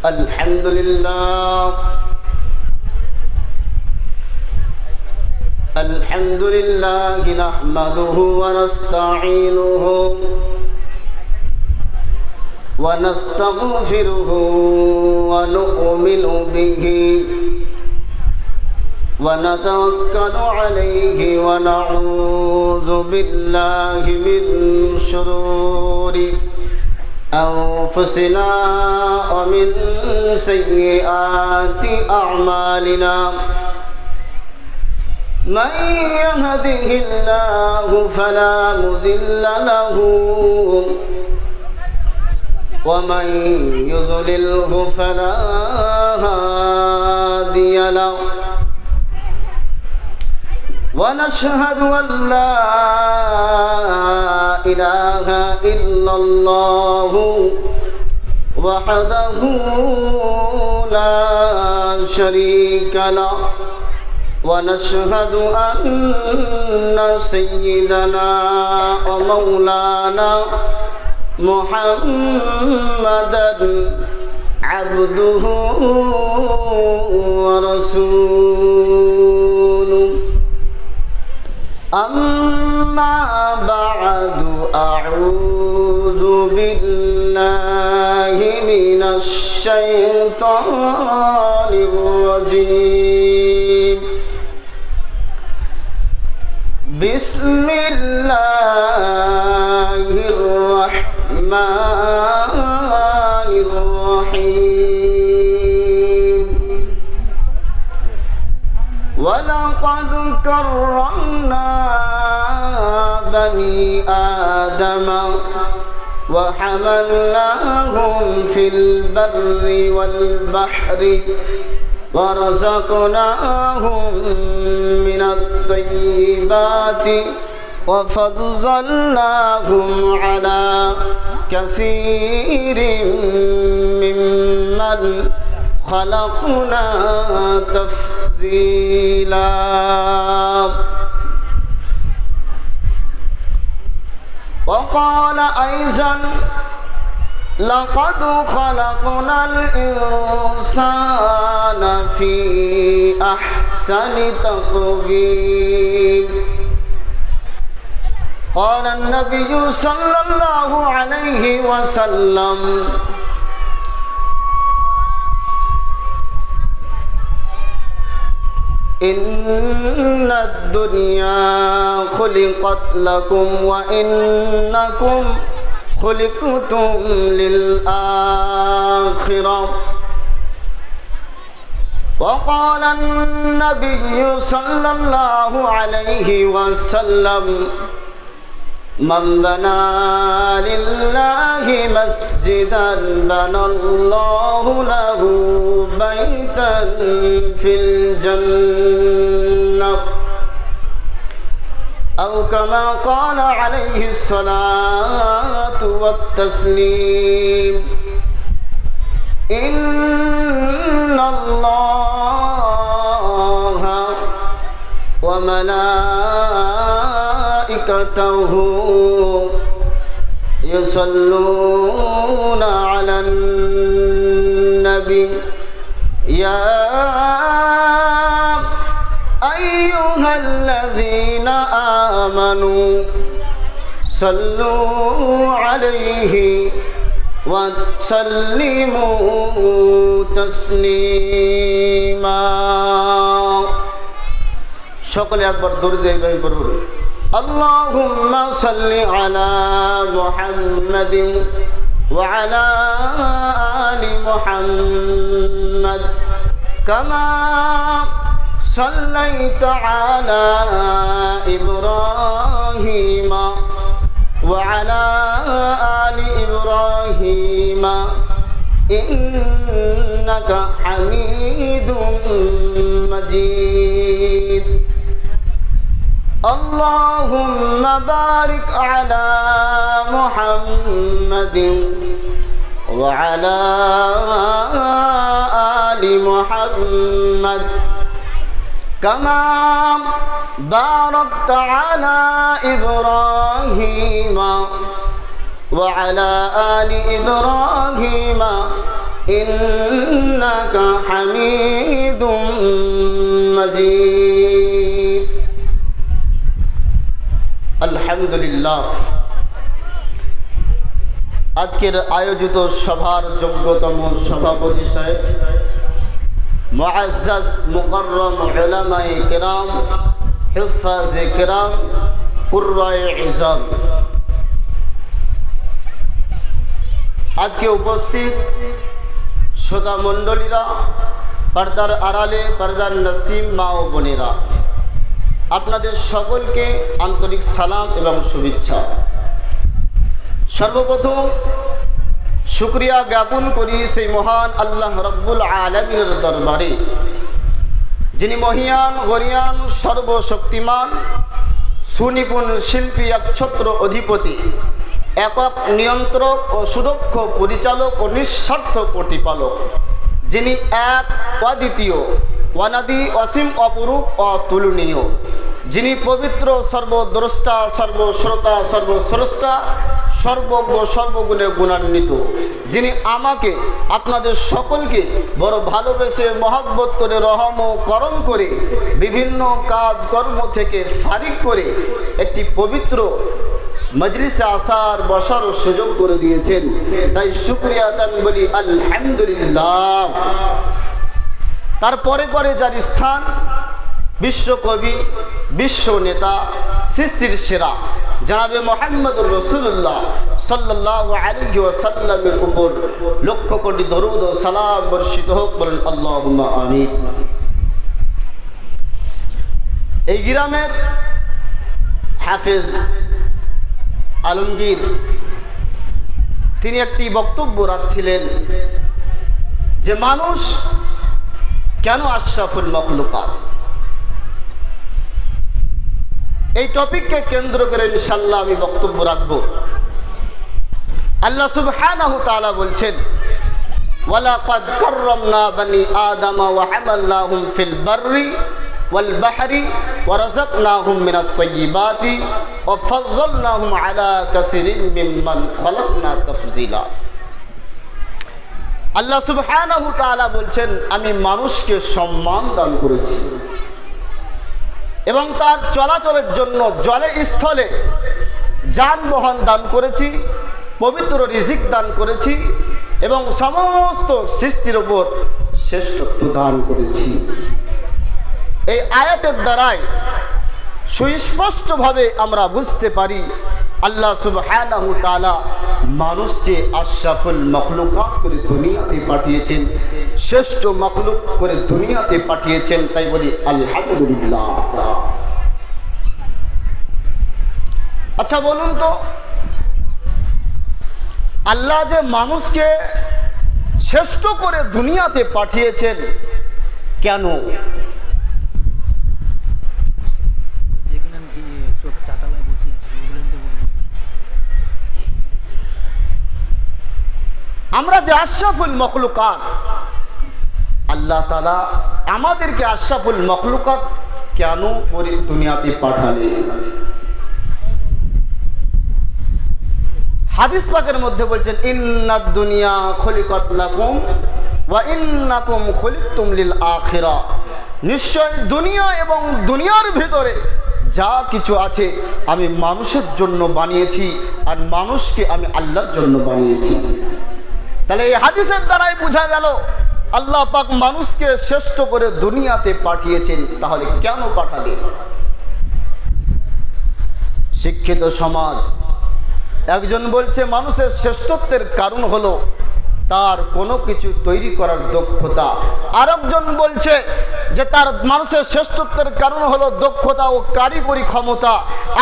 الحمد لله الحمد لله نحمده ونستعينه ونستغفره ونؤمن به ونتوكل عليه ونعوذ بالله من شرور أنفسنا ومن سيئات أعمالنا من يهده الله فلا مضل له ومن يضلله فلا هادي له ونشهد أن لا إله إلا الله وحده لا شريك له ونشهد أن سيدنا ومولانا محمدا عبده ورسوله أما بعد أعوذ بالله من الشيطان الرجيم بسم الله الرحمن الرحيم ولقد كرمنا بني آدم وحملناهم في البر والبحر ورزقناهم من الطيبات وفضلناهم على كثير ممن خلقنا تفضيلا وقال أيضا لقد خلقنا الإنسان في أحسن تقويم قال النبي صلى الله عليه وسلم إن الدنيا خلقت لكم وإنكم خلقتم للآخرة وقال النبي صلى الله عليه وسلم من بنى لله مسجدا بنى الله له بيتا في الجنة أو كما قال عليه الصلاة والتسليم إن الله وملائكته يصلون على النبي يا أيها الذين آمنوا صلوا عليه وسلموا تسليما সকলে একবার দরুদ ইব্রাহিম পড়ুন اللهم صل على محمد وعلى آل محمد كما صليت على إبراهيم وعلى آل إبراهيم إنك حميد مجيد اللهم بارك على محمد وعلى آل محمد كما باركت على إبراهيم وعلى آل إبراهيم ইন্নাকা হামিদুম মাজিদ। আলহামদুলিল্লাহ। আজকের আয়োজিত সভার যোগ্যতম সভাপতি সাহেব, মুআজ্জাজ মুকাররম উলামায়ে কিরাম, হুফাজে কিরাম, কুররায়ে ইজাম, আজকে উপস্থিত শ্রোতা মণ্ডলীরা, পর্দার আড়ালে পর্দার নসিম মা ও বোনেরা, আপনাদের সকলকে আন্তরিক সালাম এবং শুভেচ্ছা। সর্বপ্রথম শুকরিয়া জ্ঞাপন করি সেই মহান আল্লাহ রব্বুল আলামিনের দরবারে, যিনি মহিয়ান গরিয়ান সর্বশক্তিমান সুনিপুণ শিল্পী, একছত্র অধিপতি, একক নিয়ন্ত্রক ও সুদক্ষ পরিচালক ও নিঃস্বার্থ প্রতিপালক, যিনি এক অদ্বিতীয়, অনাদি, অসীম, অপরূপ, অতুলনীয়, যিনি পবিত্র, সর্বদ্রষ্টা, সর্বশ্রোতা, সর্বস্রষ্টা, সর্বজ্ঞ, সর্বগুণে গুণান্বিত, যিনি আমাকে আপনাদের সকলকে বড় ভালোবেসে মহব্বত করে রহম ও করম করে বিভিন্ন কাজকর্ম থেকে ফারিক করে একটি পবিত্র মজলিসে আসার বসার সুযোগ করে দিয়েছেন। তাই শুকরিয়া তান বলি আলহামদুলিল্লাহ। তারপরে পরে যার স্থান বিশ্বকবি, বিশ্ব নেতা, সৃষ্টির সেরা জনাবে মুহাম্মদুর রাসূলুল্লাহ সাল্লাল্লাহু আলাইহি ওয়াসাল্লামের উপর লক্ষ কোটি দরুদ ও সালাম বর্ষিত হোক, বলেন আল্লাহুম্মা আমিন। এই গ্রামের হাফেজ আলমগীর তিনি একটি বক্তব্য রাখছিলেন যে মানুষ কেন আশরাফুল মাখলুকাত। এই টপিককে কেন্দ্র করে ইনশাআল্লাহ আমি বক্তব্য রাখব। আল্লাহ সুবহানাহু তাআলা বলছেন, ওয়ালাকাদ কাররামনা বানি আদামা ওয়া হামালনাহুম ফিল বাররি ওয়াল বাহরি ওয়া রাযাকনাহুম মিনাত তাইয়্যিবাতি ওয়া ফাজ্জালনাহুম আলা কাসিরিন মিম্মান খালাকনা তাফজিলা। আল্লাহ সুবহানাহু তাআলা বলছেন, আমি মানুষকে সম্মান দান করেছি এবং তার চলাচলের জন্য জলে স্থলে যানবাহন দান করেছি, পবিত্র রিজিক দান করেছি এবং সমস্ত সৃষ্টির উপর শ্রেষ্ঠত্ব দান করেছি। এই আয়াতের দ্বারাই সুস্পষ্টভাবে আমরা বুঝতে পারি আল্লাহ সুবহানাহু তাআলা মানুষকে আশরাফুল মখলুকাত করে দুনিয়াতে পাঠিয়েছেন, শ্রেষ্ঠ মখলুক করে দুনিয়াতে পাঠিয়েছেন। তাই বলি আলহামদুলিল্লাহ। আচ্ছা বলুন তো, আল্লাহ যে মানুষকে শ্রেষ্ঠ করে দুনিয়াতে পাঠিয়েছেন কেন? আমরা যে আশরাফুল মখলুকাত, আল্লাহ তাআলা আমাদেরকে আশরাফুল মখলুকাত কেন করে দুনিয়াতে পাঠালেন? হাদিস পাকের মধ্যে বলছেন, ইন্নাদ দুনিয়া খুলিকাত লাকুম ওয়া ইন্নাকুম খুলিকতুম লিল আখিরা। নিশ্চয় দুনিয়া এবং দুনিয়ার ভিতরে যা কিছু আছে আমি মানুষের জন্য বানিয়েছি, আর মানুষকে আমি আল্লাহর জন্য বানিয়েছি। তাহলে এই হাদিসের দ্বারাই বোঝা গেল আল্লাহ পাক মানুষকে শ্রেষ্ঠ করে দুনিয়াতে পাঠিয়েছেন। তাহলে কেন পাঠালেন? শিক্ষিত সমাজ একজন বলছে মানুষের শ্রেষ্ঠত্বের কারণ হলো তার কোনো কিছু তৈরি করার দক্ষতা, আরেকজন বলছে যে তার মানুষের শ্রেষ্ঠত্বের কারণ হলো দক্ষতা ও কারিগরি ক্ষমতা,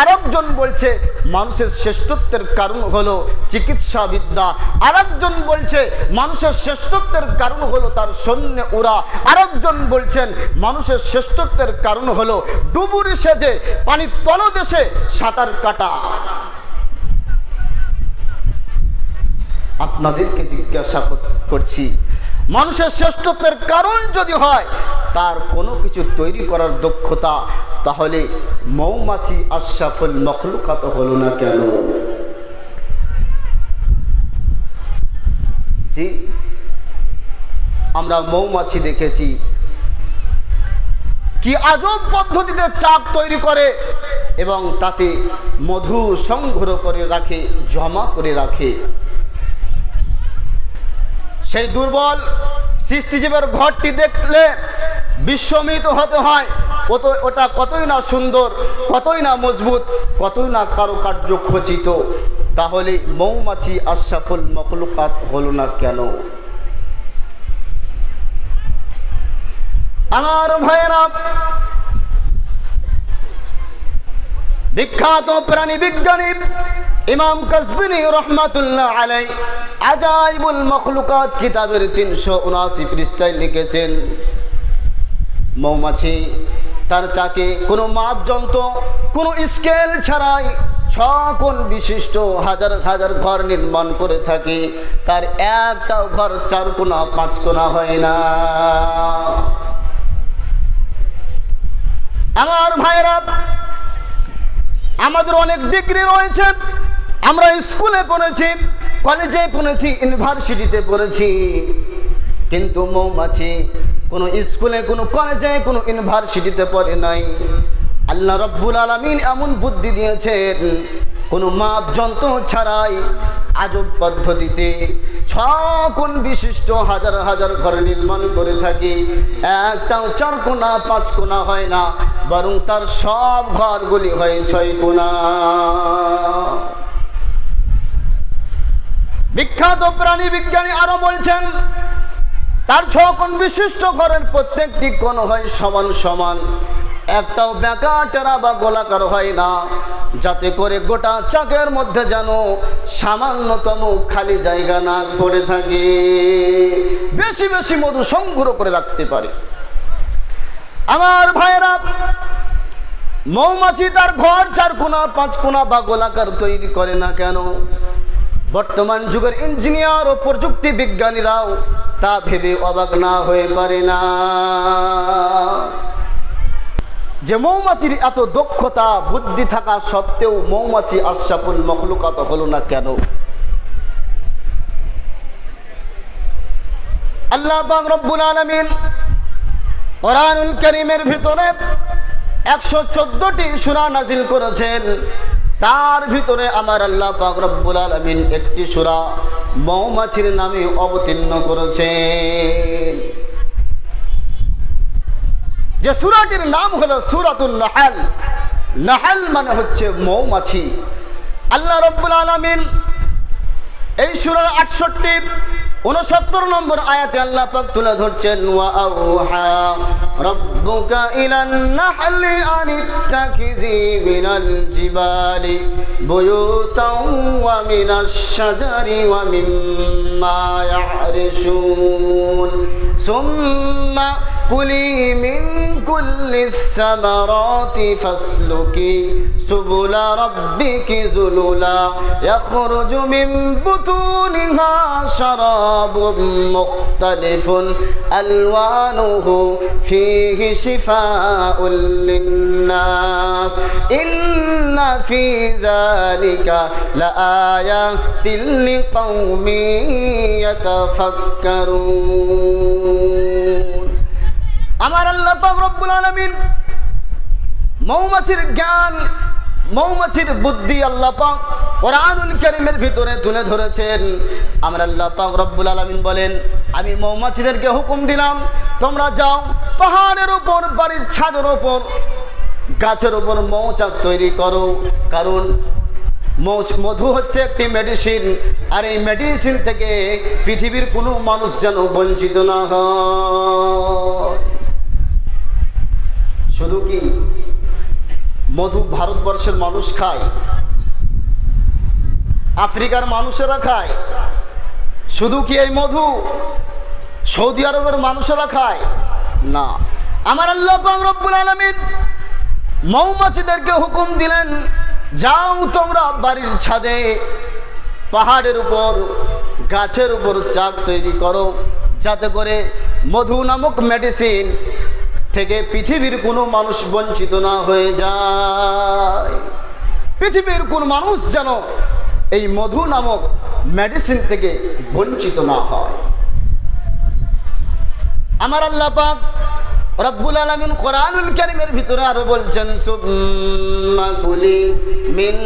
আরেকজন বলছে মানুষের শ্রেষ্ঠত্বের কারণ হলো চিকিৎসা বিদ্যা, আরেকজন বলছে মানুষের শ্রেষ্ঠত্বের কারণ হলো তার সৈন্যে উড়া, আরেকজন বলছেন মানুষের শ্রেষ্ঠত্বের কারণ হলো ডুবুরি সেজে পানির তলদেশে সাঁতার কাটা। আপনাদেরকে জিজ্ঞাসা করছি, মানুষের শ্রেষ্ঠত্বের কারণ যদি হয় তার কোনো কিছু তৈরি করার দক্ষতা, তাহলে মৌমাছি আশরাফুল মখলুকাত হলো না কেন? জি, আমরা মৌমাছি দেখেছি কি আজব পদ্ধতিতে চাক তৈরি করে এবং তাতে মধু সংগ্রহ করে রাখে, জমা করে রাখে। সেই দুর্বল সৃষ্টিজীবের ঘরটি দেখলে বিস্মিত হতে হয়। ওটা কতই না সুন্দর, কতই না মজবুত, কতই না কারুকার্য খচিত। তাহলে মৌমাছি আশরাফুল মখলুকাত হলো না কেন? আমার ভাইয়েরা, বিখ্যাত প্রাণী বিজ্ঞানী ইমাম কাসবিনী রহমাতুল্লাহ আলাই আজাইবুল মখলুকাত কিতাবের 379 পৃষ্ঠায় লিখেছেন, মৌমাছি তার চাকে কোনো মাপযন্ত্র, কোনো স্কেল ছাড়াই 6 কোণ বিশিষ্ট হাজার হাজার ঘর নির্মাণ করে থাকে। তার একটাও ঘর 4 কোণা 5 কোণা হয় না। আমার ভাইরা, আমাদের অনেক ডিগ্রি রয়েছে, আমরা স্কুলে পড়েছি, কলেজে পড়েছি, ইউনিভার্সিটিতে পড়েছি, কিন্তু মৌমাছি কোনো স্কুলে, কোনো কলেজে, কোনো ইউনিভার্সিটিতে পড়ে নাই। আল্লাহ রাব্বুল আলামিন এমন বুদ্ধি দিয়েছেন, কোনো মাপযন্ত্র ছাড়াই আজব পদ্ধতিতে 6 কোণ বিশিষ্ট হাজার হাজার ঘর নির্মাণ করে থাকে। একটাও 4 কোণা 5 কোণা হয় না, বরং তার সব ঘরগুলি হয় 6 কোণা। বিখ্যাত প্রাণী বিজ্ঞানী আরো বলছেন, তার 6 কোণ বিশিষ্ট ঘরের প্রত্যেকটি কোণ হয় সমান সমান, একটাও বেঁকা টেরা বা গোলাকার হয় না, যাতে করে গোটা চাকের মধ্যে যেন সামান্যতম খালি জায়গা না পড়ে থাকে, বেশি বেশি মধু সংগ্রহ করে রাখতে পারে। আমার ভাইয়েরা, মৌমাছি তার ঘর 4 কোণা 5 কোণা বা গোলাকার তৈরি করে না কেন? বর্তমান যুগের ইঞ্জিনিয়ার ও প্রযুক্তি বিজ্ঞানীরাও তা ভেবে অবাক না হয়ে পারে না যে মৌমাছির এত দক্ষতা বুদ্ধি থাকা সত্ত্বেও মৌমাছি আশরাফুল মখলুকাত হলো না কেন? আল্লাহ পাক রব্বুল আলামিন কোরআনুল কারীমের ভিতরে 114টি সূরা নাজিল করেছেন। তার ভিতরে আমার আল্লাহ পাক রব্বুল আলামিন একটি সূরা মৌমাছির নামে অবতীর্ণ করেছেন, যে সূরাটির নাম হলো সূরাতুন নাহল। নাহল মানে হচ্ছে মৌমাছি। আল্লাহ রাব্বুল আলামিন এই সূরার 68-69 নম্বর আয়াতে আল্লাহ পাক তুলে ধরছেন, ওয়া আওহা রাব্বুকা ইলান নাহলি আনিত্তাখিযি মিনাল জিবালি বুয়ুতাও ওয়া মিনাশ শাজারি ওয়া মিম্মা ইয়ারিশুন সুম্মা কুলি মিন কুল্লিস সামারাতি ফাসলুকি সুবুলা রাব্বিকি যুলুলা ইয়াখরুজু মিন বুতুনিহা শারাবুম মুখতালিফুন আলওয়ানুহু ফীহি শিফাউল লিন্নাস ইন্না ফী যালিকা লাআয়াতিল লিকাওমিন ইয়াতাফাক্কারুন। আমার আল্লাহ পাক রব্বুল আলামিন মৌমাছির জ্ঞান, মৌমাছির বুদ্ধি আল্লাহ পাক কোরআনুল কারীমের ভিতরে তুলে ধরেছেন। আমার আল্লাহ পাক রব্বুল আলামিন বলেন, আমি মৌমাছিদেরকে হুকুম দিলাম, তোমরা যাও পাহাড়ের উপর, বাড়ির ছাদের উপর, গাছের উপর মৌচাক তৈরি করো, কারণ মধু হচ্ছে একটি মেডিসিন, আর এই মেডিসিন থেকে পৃথিবীর কোনো মানুষ যেন বঞ্চিত না হয়। শুধু কি মধু ভারতবর্ষের মানুষ খায়? আফ্রিকার মানুষেরা খায়? শুধু কি এই মধু সৌদি আরবের মানুষেরা খায়? না। আমার আল্লাহ পাক রব্বুল আলামিন মৌমাছিদেরকে হুকুম দিলেন, যাও তোমরা বাড়ির ছাদে, পাহাড়ের উপর, গাছের উপর চাক তৈরি করো, যাতে করে মধু নামক মেডিসিন থেকে পৃথিবীর কোনো মানুষ বঞ্চিত না হয়ে যায়। পৃথিবীর কোন মানুষ যেন এই মধু নামক মেডিসিন থেকে বঞ্চিত না হয়। আমার আল্লাহ পাক রব্বুল আলামিন কোরআনুল কারীমের ভিতরে আরো বলছেন সুম্মা কুলি মিন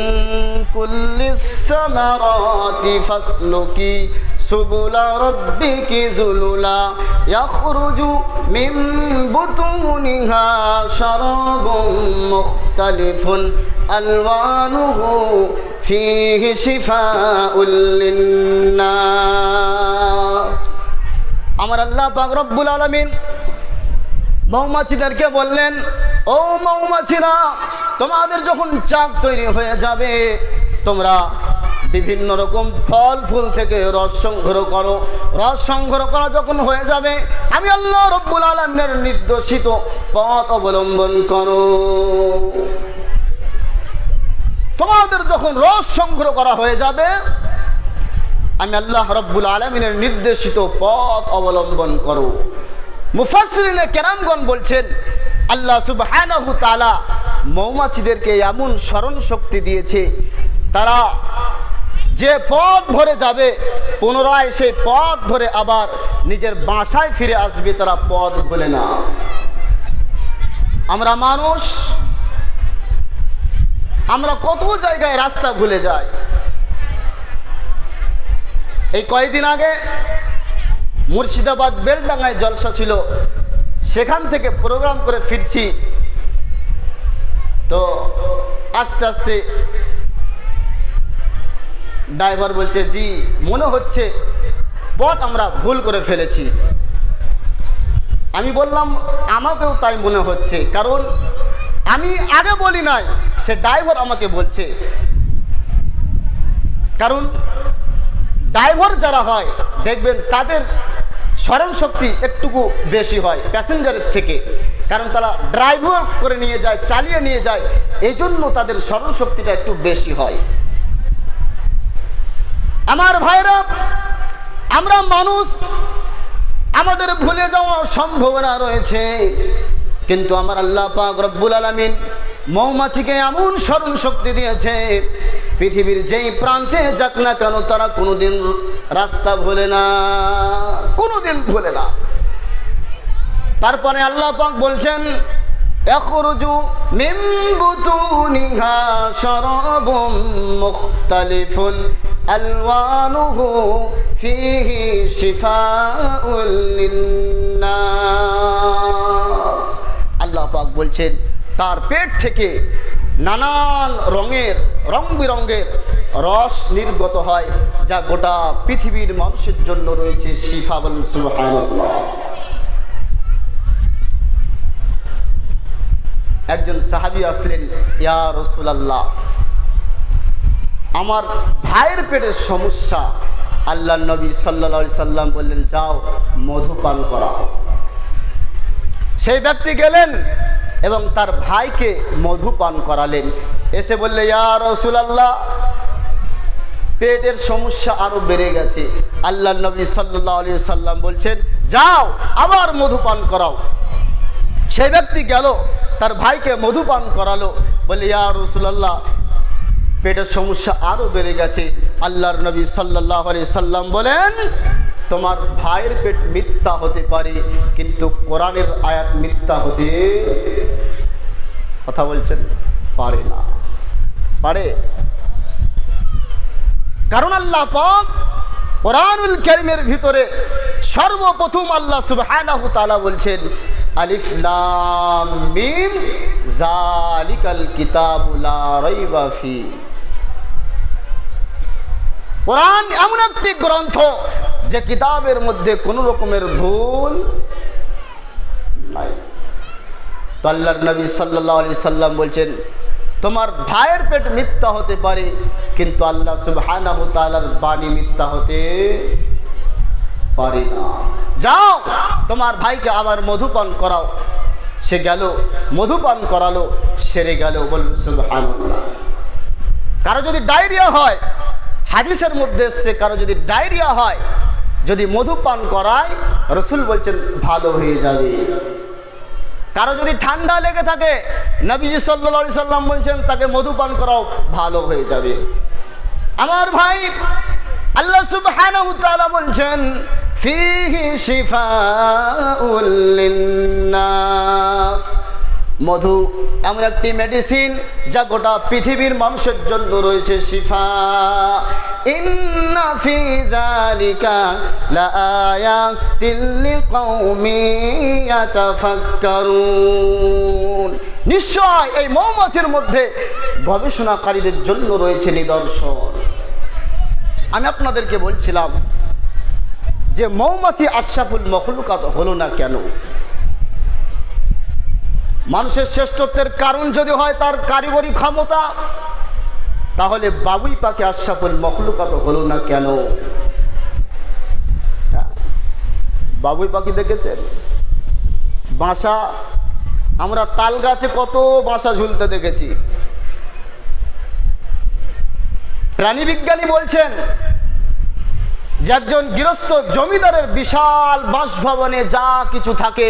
কুল্লিস সামারাতি ফাসলুকি সুবুলা রাব্বিকি যুলুলা ইয়াখরুজু মিন বুতুনিহা শারাবুম মুখতালিফুন আলওয়ানুহু ফীহি শিফাউল লিন্নাস। আমার আল্লাহ পাক রব্বুল আলামিন মৌমাছিদেরকে বললেন, ও মৌমাছিরা, তোমাদের যখন চাক তৈরি হয়ে যাবে, তোমরা বিভিন্ন রকম ফল ফুল থেকে রস সংগ্রহ করো। রস সংগ্রহ করা যখন হয়ে যাবে, আমি আল্লাহ রব্বুল আলামিনের নির্দেশিত পথ অবলম্বন করো। তোমাদের যখন রস সংগ্রহ করা হয়ে যাবে, আমি আল্লাহ রব্বুল আলামিনের নির্দেশিত পথ অবলম্বন করো। মুফাসসিরিনে কেরামগণ বলছেন, আল্লাহ সুবহানাহু তাআলা মৌমাছিদেরকে এমন স্মরণ শক্তি দিয়েছে, তারা যে পথ ধরে যাবে পুনরায় সেই পথ ধরে আবার নিজের বাসায় ফিরে আসবে, তারা পথ ভুলে না। আমরা মানুষ, আমরা কত জায়গায় রাস্তা ভুলে যাই। এই কয়েকদিন আগে মুর্শিদাবাদ বেলডাঙ্গায় জলসা ছিল, সেখান থেকে প্রোগ্রাম করে ফিরছি, তো আস্তে আস্তে ড্রাইভার বলছে, জি মনে হচ্ছে পথ আমরা ভুল করে ফেলেছি। আমি বললাম, আমাকেও তাই মনে হচ্ছে, কারণ আমি আগে বলি নাই, সে ড্রাইভার আমাকে বলছে। কারণ ড্রাইভার যারা হয় দেখবেন তাদের স্মরণ শক্তি একটুকু বেশি হয় প্যাসেঞ্জারের থেকে, কারণ তারা ড্রাইভার করে নিয়ে যায়, চালিয়ে নিয়ে যায়, এই জন্য তাদের স্মরণ শক্তিটা একটু বেশি হয়। আমার ভাইরা, আমরা মানুষ, আমাদের ভুলে যাওয়ার সম্ভাবনা রয়েছে, কিন্তু আমার আল্লাহ পাক রব্বুল আলামিন মৌমাছিকে এমন স্মরণ শক্তি দিয়েছে, পৃথিবীর যেই প্রান্তে যাক না কেন তারা কোনোদিন রাস্তা ভোলে না, কোনোদিন ভোলে না। তারপরে আল্লাহ পাক বলছেন, ইয়াখরুজু মিন বুতুনিহা শারাবুম মুখতালিফুন আলওয়ানুহু ফীহি শিফাউল লিন্নাস। আল্লাহ পাক বলছেন, তার পেট থেকে নানান রঙের রং বিরঙের রস নির্গত হয়, যা গোটা পৃথিবীর মানুষের জন্য রয়েছে শিফা। বলুন সুবহানাল্লাহ। একজন সাহাবী আসলেন, ইয়া রাসূলুল্লাহ, আমার ভাইয়ের পেটের সমস্যা। আল্লাহর নবী সাল্লাল্লাহু আলাইহি সাল্লাম বললেন, যাও মধু পান করাও। সেই ব্যক্তি গেলেন এবং তার ভাইকে মধু পান করালেন। এসে বললে, ইয়া রাসূলুল্লাহ, পেটের সমস্যা আরো বেড়ে গেছে। আল্লাহর নবী সাল্লাল্লাহু আলাইহি সাল্লাম বলছেন, যাও আবার মধু পান করাও। সেই ব্যক্তি গেল, তার ভাইকে মধু পান করালো। বলে, ইয়া রাসূলুল্লাহ, পেটের সমস্যা আরো বেড়ে গেছে। আল্লাহর নবী সাল্লাল্লাহু আলাইহি সাল্লাম বলেন, তোমার ভাইয়ের পেট মিথ্যা হতে পারে, কিন্তু কোরআনের আয়াত মিথ্যা হতে কথা বলছেন পারে না। পারে, কারণ আল্লাহ পাক কোরআনুল কারীমের ভিতরে সর্বপ্রথম আল্লাহ সুবহানাহু তাআলা বলছেন, আলিফ লাম মিম যালিকাল কিতাবু লা রাইবা ফি। কোরআন এমন একটি গ্রন্থ যে কিতাবের মধ্যে কোনো রকমের ভুল নাই। তো আল্লাহর নবী সাল্লাল্লাহু আলাইহি সাল্লাম বলছেন, তোমার ভাইয়ের পেট মিথ্যা হতে পারে, কিন্তু আল্লাহ সুবহানাহু তাআলার বাণী মিথ্যা হতে পারে না। যাও তোমার ভাইকে আবার মধুপান করাও। সে গেল, মধুপান করালো, সেরে গেল। বলুন সুবহানাল্লাহ। কারো যদি ডায়রিয়া হয়, হাদিসের মধ্যে এসেছে, কারো যদি ডায়রিয়া হয়, যদি মধুপান করায়, রাসূল বলছেন ভালো হয়ে যাবে। কারো যদি ঠান্ডা লেগে থাকে, নবীজি সাল্লাল্লাহু আলাইহি সাল্লাম বলছেন তাকে মধুপান করাও, ভালো হয়ে যাবে। আমার ভাই, আল্লাহ সুবহানাহু ওয়া তাআলা বলছেন, ফিহি শিফাউল লিন্নাস। মধু এমন একটি মেডিসিন যা গোটা পৃথিবীর মানুষের জন্য রয়েছে শিফা। ইন্না ফি যালিকা লাআয়াতিল লিকাউমিন ইয়াতাফাক্কারুন। নিশ্চয় এই মৌমাছির মধ্যে গবেষণাকারীদের জন্য রয়েছে নিদর্শন। আমি আপনাদেরকে বলছিলাম যে মৌমাছি আশরাফুল মখলুকাত হলো না কেন? মানুষের শ্রেষ্ঠত্বের কারণ যদি হয় তার কারিগরি ক্ষমতা, তাহলে বাবুই পাখি আশরাফুল মখলুকাত হলো না কেন? বাবুই পাখি দেখেছেন? বাসা, আমরা তাল গাছে কত বাসা ঝুলতে দেখেছি। প্রাণী বিজ্ঞানী বলছেন যে একজন গৃহস্থ জমিদারের বিশাল বাসভবনে যা কিছু থাকে,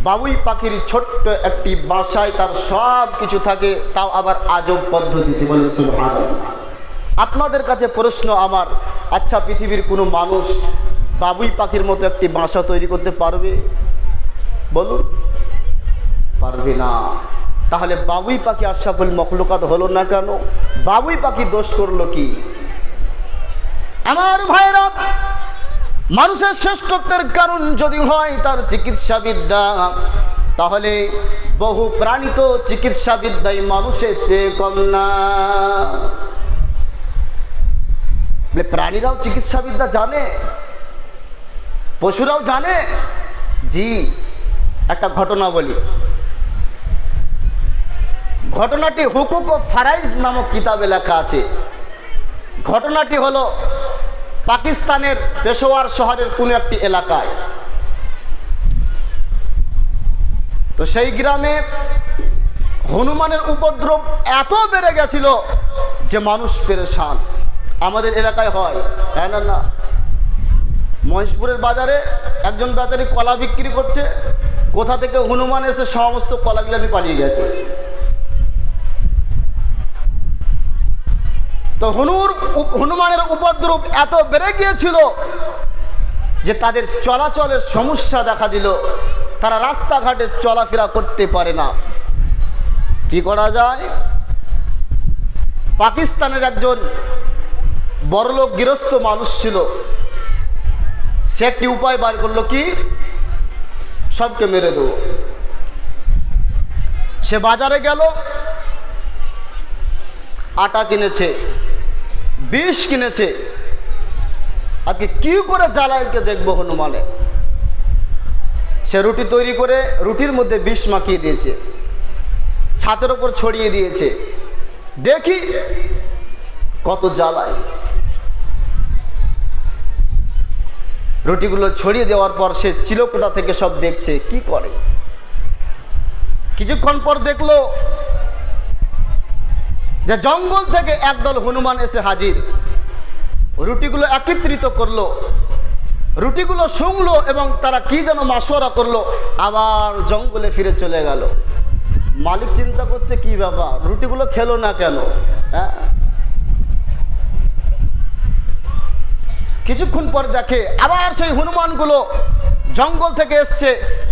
বাবুই পাখির ছোট্ট একটি বাসায় তার সব কিছু থাকে, তাও আবার আজব পদ্ধতিতে। বলে সুবহানাল্লাহ। আপনাদের কাছে প্রশ্ন আমার, আচ্ছা পৃথিবীর কোনো মানুষ বাবুই পাখির মতো একটি বাসা তৈরি করতে পারবে? বলুন, পারবে না। তাহলে বাবুই পাখি আশরাফুল মখলুকাত হলো না কেন? বাবুই পাখি দোষ করলো কি? আমার ভাইরা, মানুষের শ্রেষ্ঠত্বের কারণ যদি হয় তার চিকিৎসা বিদ্যা, তাহলে বহু প্রাণী তো চিকিৎসা বিদ্যায় মানুষের চেয়ে কম না। প্রাণীরাও চিকিৎসা বিদ্যা জানে, পশুরাও জানে। জি, একটা ঘটনা বলি। ঘটনাটি হুকুক ও ফারাইজ নামক কিতাবে লেখা আছে। ঘটনাটি হলো পাকিস্তানের পেশোয়ার শহরের কোনো একটি এলাকায়। তো সেই গ্রামে হনুমানের উপদ্রব এত বেড়ে গেছিল যে মানুষ পেরেশান। আমাদের এলাকায় হয়, তাই না? না, মহেশপুরের বাজারে একজন বেচারি কলা বিক্রি করছে, কোথা থেকে হনুমান এসে সমস্ত কলাগুলো নিয়ে পালিয়ে গেছে। তো হনুমানের উপদ্রব এত বেড়ে গিয়েছিল যে তাদের চলাচলের সমস্যা দেখা দিল। তারা রাস্তাঘাটে চলাফেরা করতে পারে না। কি করা যায়? পাকিস্তানের একজন বড়লোক গৃহস্থ মানুষ ছিল, সে একটি উপায় বার করলো। কি? সবকে মেরে দেব। সে বাজারে গেল, আটা কিনেছে, বিষ কিনেছে। আজকে কি করে জ্বালাইকে দেখবো হনুমানে। সে রুটি তৈরি করে রুটির মধ্যে বিষ মাখিয়ে দিয়েছে, ছাতের ওপর ছড়িয়ে দিয়েছে। দেখি কত জ্বালায়। রুটিগুলো ছড়িয়ে দেওয়ার পর সে চিলকোটা থেকে সব দেখছে কি করে। কিছুক্ষণ পর দেখলো যে জঙ্গল থেকে একদল হনুমান এসে হাজির। রুটিগুলো একত্রিত করলো, রুটিগুলো শুংলো এবং তারা কি যেন মাসোয়ারা করলো, আবার জঙ্গলে ফিরে চলে গেল। মালিক চিন্তা করছে কি ব্যাপার, রুটিগুলো খেলো না কেন? হ্যাঁ, কিছুক্ষণ পর দেখে আবার সেই হনুমানগুলো জঙ্গল থেকে এসছে,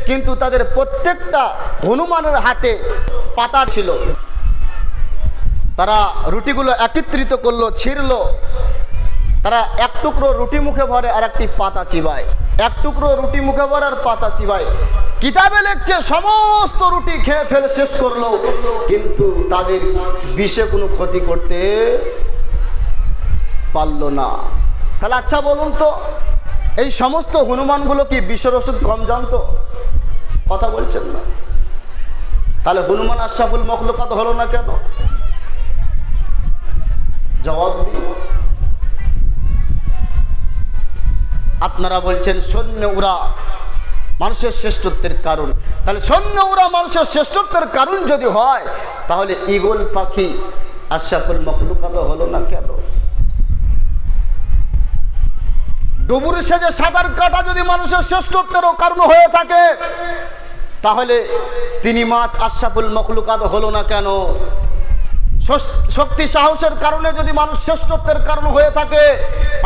কিন্তু তাদের প্রত্যেকটা হনুমানের হাতে পাতা ছিল। তারা রুটিগুলো একত্রিত করলো, ছিঁড়লো। তারা এক টুকরো রুটি মুখে ভরে আর একটি পাতা চিবায়, এক টুকরো রুটি মুখে ভরে আর পাতা চিবায়। কিতাবে লিখছে সমস্ত রুটি খেয়ে ফেলে শেষ করলো, কিন্তু তাদের বিষে কোনো ক্ষতি করতে পারলো না। তাহলে আচ্ছা বলুন তো, এই সমস্ত হনুমানগুলো কি বিষের ওষুধ কম জানতো? কথা বলছেন না। তাহলে হনুমান আশরাফুল মখলুকাত হলো না কেন? জবাব দিন। আপনারা বলছেন সৈন্য উড়া মানুষের শ্রেষ্ঠত্বের কারণ। তাহলে সৈন্য উড়া মানুষের শ্রেষ্ঠত্বের কারণ যদি হয়, তাহলে ঈগল পাখি আশরাফুল মখলুকাত হলো না কেন? ডুবুরি সেজে সাঁতার কাটা যদি মানুষের শ্রেষ্ঠত্বেরও কারণ হয়ে থাকে, তাহলে তিনি মাছ আশরাফুল মখলুকাত হলো না কেন? শক্তি সাহসের কারণে যদি মানুষ শ্রেষ্ঠত্বের কারণ হয়ে থাকে,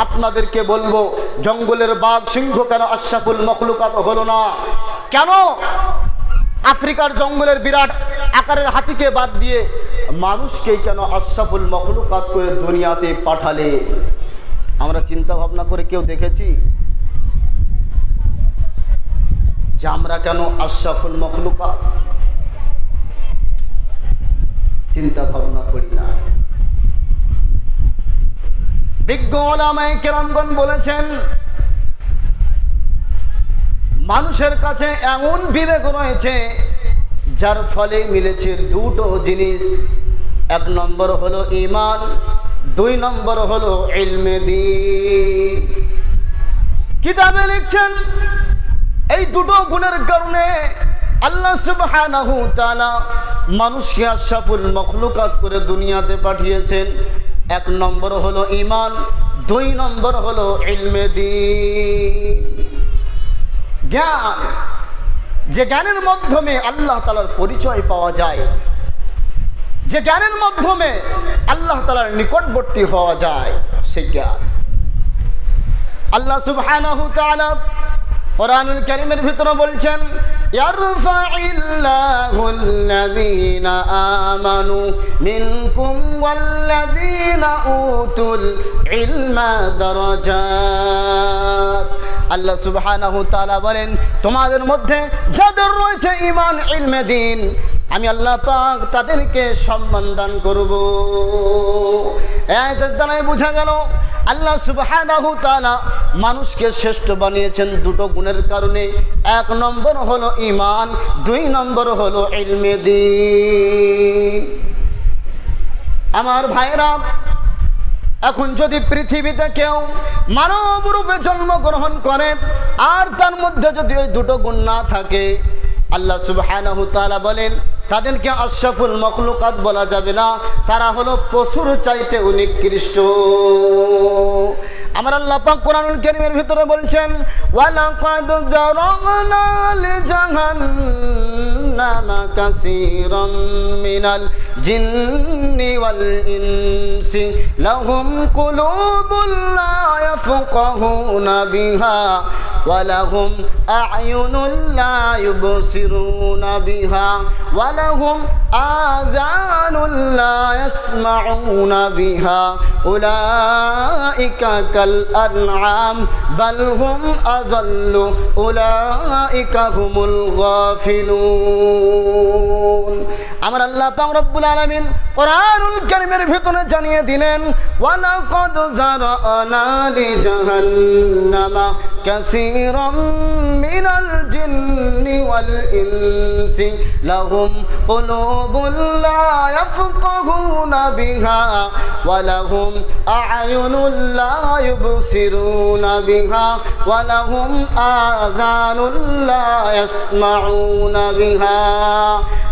আপনাদেরকে বলবো জঙ্গলের বাঘ সিংহ কেন আশরাফুল মখলুকাত হলো না? কেন আফ্রিকার জঙ্গলের বিরাট আকারের হাতিকে বাদ দিয়ে মানুষকে কেন আশরাফুল মখলুকাত করে দুনিয়াতে পাঠালে? আমরা চিন্তা ভাবনা করে কেউ দেখেছি যে আমরা কেন আশরাফুল মখলুকাত? চিন্তা ভাবনা করি না। বিজ্ঞ ওলামায়ে কেরামগণ বলেছেন, মানুষের কাছে এমন বিবেক রয়েছে যার ফলে মিলেছে দুটো জিনিস। এক নম্বর হলো ঈমান, দুই নম্বর হলো ইলমে দ্বীন। কিতাবে লিখছেন এই দুটো গুণের কারণে আল্লাহ সুবহানাহু ওয়া তাআলা মানুষকে আশরাফুল মখলুকাত করে দুনিয়াতে পাঠিয়েছেন। এক নম্বর হলো ঈমান, দুই নম্বর হলো ইলমে দ্বীন। জ্ঞান, যে জ্ঞানের মাধ্যমে আল্লাহ তাআলার পরিচয় পাওয়া যায়, যে জ্ঞানের মাধ্যমে আল্লাহ তাআলার নিকটবর্তী হওয়া যায়, সেই জ্ঞান। আল্লাহ সুবহানাহু ওয়া তাআলা কোরআনুল কারীমের ভিতরে বলছেন, ইয়ারফাইল্লাহুল্লাযীনা আমানু মিনকুম ওয়াল্লাযীনা উতুল ইলমা দারাজাত। আল্লাহ সুবহানাহু ওয়া তাআলা বলেন, তোমাদের মধ্যে যাদের রয়েছে ঈমান, ইলমে দ্বীন, আমি আল্লাহ পাক তাদেরকে সম্মান দান করব। এর দ্বারাই বোঝা গেল আল্লাহ সুবহানাহু ওয়া তাআলা মানুষকে শ্রেষ্ঠ বানিয়েছেন দুটো গুণের কারণে। এক নম্বর হলো ঈমান, দুই নম্বর হলো ইলমে দ্বীন। আমার ভাইরা, এখন যদি পৃথিবীতে কেউ মানব রূপে জন্মগ্রহণ করে আর তার মধ্যে যদি ওই দুটো গুণ না থাকে, আল্লাহ সুবহানাহু ওয়া তাআলা বলেন তাদেরকে আশরাফুল মখলুকাত বলা যাবে না, তারা হলো পশুর চাইতে নিকৃষ্ট। আমার আল্লাহ পাক কোরআনুল কারীমের ভিতরে বলছেন, ওয়ালাকাদ জারানা লিজাহান্নামা কাসীরাম মিনাল জিন্নি ওয়াল ইনসি লাহুম কুলুবুন লা ইয়াফকাহুনা বিহা ওয়া লাহুম আ'য়ুনুন লা ইউবসিরুনা বিহা ওয়া লাহুম আযানুন লা ইয়াসমাউনা বিহা উলাইকা কাল আনআম বাল হুম আযাল্লু উলাইকা হুমুল গাফিলুন। আমার আল্লাহ পাক রব্বুল আলামিন কোরআনুল কারীমের ভিতরে জানিয়ে দিলেন, ওয়ালাকাদ জারানা লিজাহান্নামা কাসীরাম মিনাল জিন্নি ওয়াল ইনসি লাহুম কুলুবুন লা ইয়াফকাহুনা বিহা ওয়া লাহুম আ'য়ুনুন লা ইউবসিরুনা বিহা ওয়া লাহুম আযানুন লা ইয়াসমাউনা বিহা।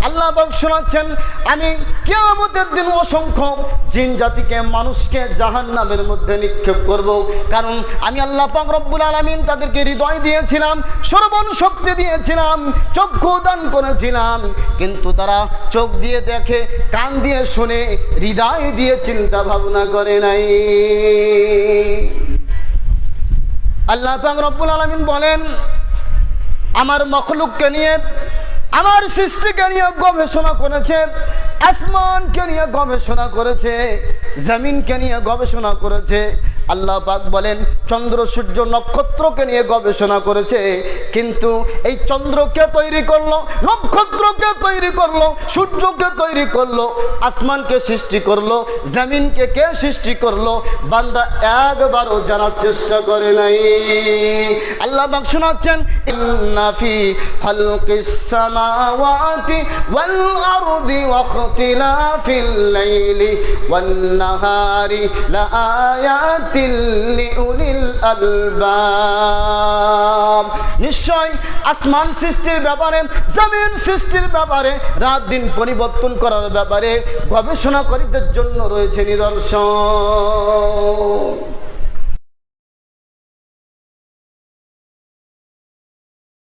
আল্লাহ পাক শোনাচ্ছেন, আমি কিয়ামতের দিন অসংখ্য জিন জাতিকে, মানুষকে জাহান্নামের মধ্যে নিক্ষেপ করব। কারণ আমি আল্লাহ পাক রব্বুল আলামিন তাদেরকে হৃদয় দিয়েছিলাম, শ্রবণ শক্তি দিয়েছিলাম, চক্ষু দান করেছিলাম, কিন্তু তারা চোখ দিয়ে দেখে, কান দিয়ে শুনে, হৃদয় দিয়ে চিন্তা ভাবনা করে নাই। আল্লাহ পাক রব্বুল আলামিন বলেন, আমার মখলুককে নিয়ে, আমার সৃষ্টিকে নিয়ে গবেষণা করেছে, আসমানকে নিয়ে গবেষণা করেছে, জমিনকে নিয়ে গবেষণা করেছে। আল্লাহ পাক বলেন চন্দ্র সূর্য নক্ষত্রকে নিয়ে গবেষণা করেছে, কিন্তু এই চন্দ্রকে তৈরি করলো, নক্ষত্রকে তৈরি করলো, সূর্যকে তৈরি করলো, আসমানকে সৃষ্টি করলো, জমিনকে কে সৃষ্টি করলো, বান্দা একবারও জানার চেষ্টা করে নাই। আল্লাহ পাক শোনাচ্ছেন, ইন্না ফি খালকিস সামাওয়াতি ওয়াল আরদি ওয়া ইখতিলাফিল লাইলি ওয়ান নাহারি লাআয়াতিল লিউলিল আলবাব। নিশ্চয় আসমান সৃষ্টির ব্যাপারে, জমিন সৃষ্টির ব্যাপারে, রাত দিন পরিবর্তন করার ব্যাপারে গবেষণাকারীদের জন্য রয়েছে নিদর্শন।